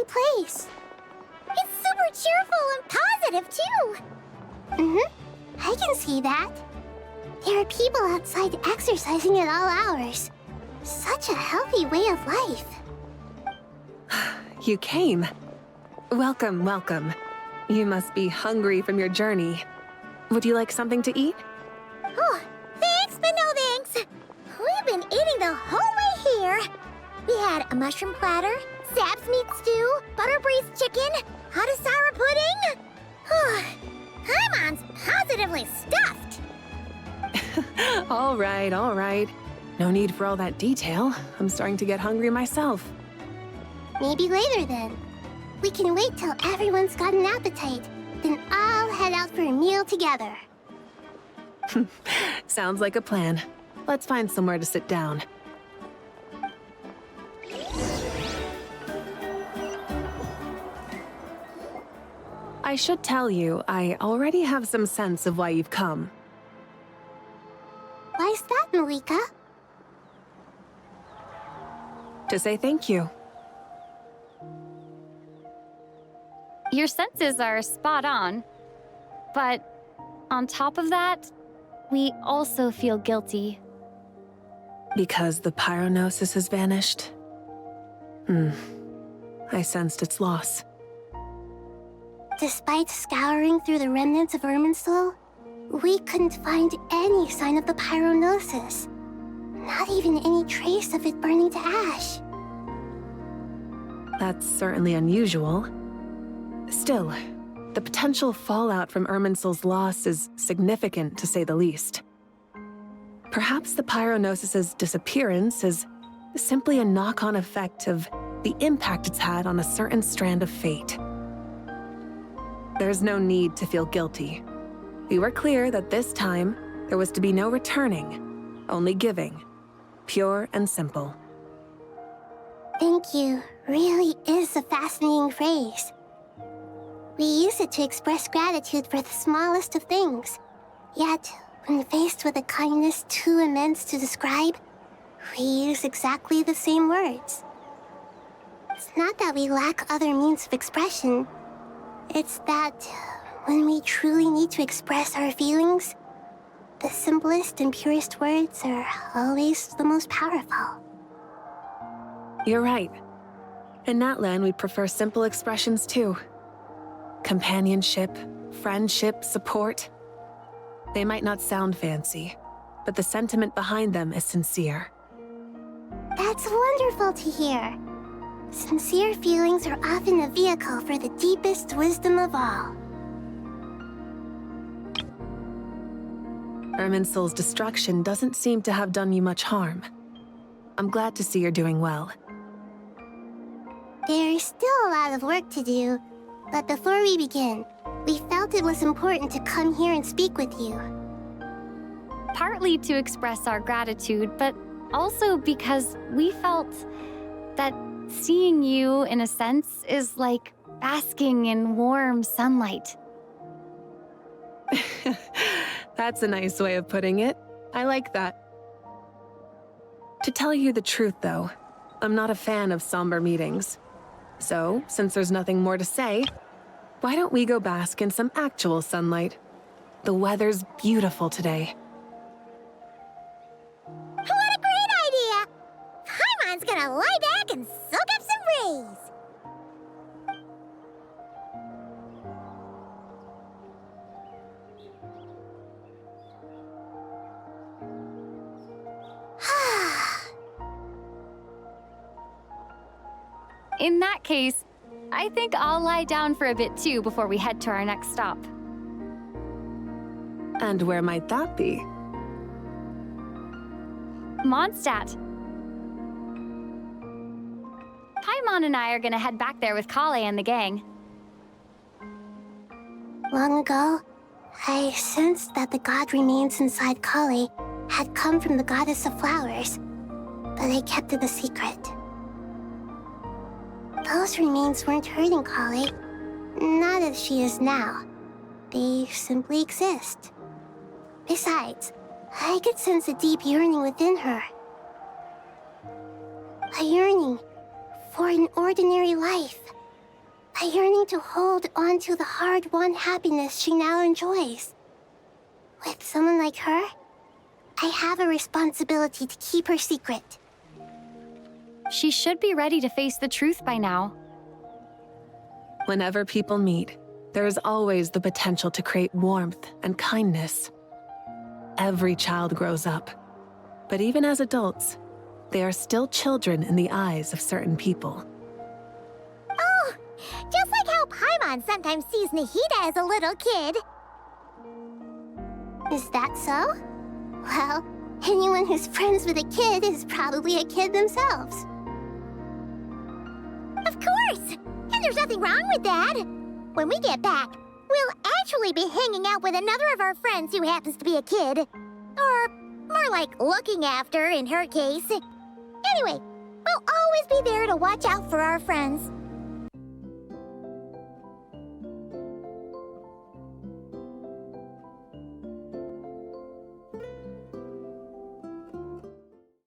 place. It's super cheerful and positive, too. I can see that. There are people outside exercising at all hours. Such a healthy way of life. You came. Welcome, welcome. You must be hungry from your journey. Would you like something to eat? Oh, thanks, but no thanks. We've been eating the whole way here. We had a mushroom platter, sap's meat stew, butter braised chicken, hot sour pudding. Paimon's positively stuffed. All right, all right. No need for all that detail. I'm starting to get hungry myself. Maybe later then. We can wait till everyone's got an appetite. Then I'll head out for a meal together. Sounds like a plan. Let's find somewhere to sit down. I should tell you, I already have some sense of why you've come. Why's that, MAVUIKA? To say thank you. Your senses are spot on. But on top of that, we also feel guilty. Because the Gnosis has vanished? I sensed its loss. Despite scouring through the remnants of Irminsul, we couldn't find any sign of the Gnosis. Not even any trace of it burning to ash. That's certainly unusual. Still, the potential fallout from Irminsul's loss is significant, to say the least. Perhaps the Gnosis's disappearance is simply a knock-on effect of the impact it's had on a certain strand of fate. There's no need to feel guilty. We were clear that this time, there was to be no returning, only giving. Pure and simple. Thank you really is a fascinating phrase. We use it to express gratitude for the smallest of things. Yet, when faced with a kindness too immense to describe, we use exactly the same words. It's not that we lack other means of expression. It's that when we truly need to express our feelings, the simplest and purest words are always the most powerful. You're right. In Natlan, we prefer simple expressions too. Companionship, friendship, support. They might not sound fancy, but the sentiment behind them is sincere. That's wonderful to hear. Sincere feelings are often a vehicle for the deepest wisdom of all. Irminsul's destruction doesn't seem to have done you much harm. I'm glad to see you're doing well. There's still a lot of work to do, but before we begin, we felt it was important to come here and speak with you. Partly to express our gratitude, but also because we felt that seeing you, in a sense, is like basking in warm sunlight. That's a nice way of putting it. I like that. To tell you the truth, though, I'm not a fan of somber meetings. So, since there's nothing more to say, why don't we go bask in some actual sunlight? The weather's beautiful today. What a great idea! Paimon's gonna lie back and soak up some rays. In that case, I think I'll lie down for a bit too before we head to our next stop. And where might that be? Mondstadt. Paimon and I are gonna head back there with Kale and the gang. Long ago, I sensed that the god remains inside Kale had come from the goddess of flowers, but I kept it a secret. Those remains weren't hurting Kale, not as she is now. They simply exist. Besides, I could sense a deep yearning within her. A yearning for an ordinary life, a yearning to hold on to the hard-won happiness she now enjoys. With someone like her, I have a responsibility to keep her secret. She should be ready to face the truth by now. Whenever people meet, there is always the potential to create warmth and kindness. Every child grows up, but even as adults, they are still children in the eyes of certain people. Oh, just like how Paimon sometimes sees Nahida as a little kid. Is that so? Well, anyone who's friends with a kid is probably a kid themselves. Of course! And there's nothing wrong with that. When we get back, we'll actually be hanging out with another of our friends who happens to be a kid. Or more like looking after, in her case. Anyway, we'll always be there to watch out for our friends.